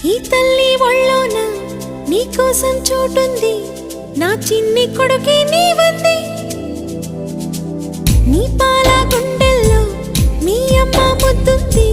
ఈ తల్లి ఒళ్ళోన నీ కోసం చోటుంది, నా చిన్ని కొడుకే నీవంది. నీ పాల గుండెల్లో నీ అమ్మ ముద్దుంది.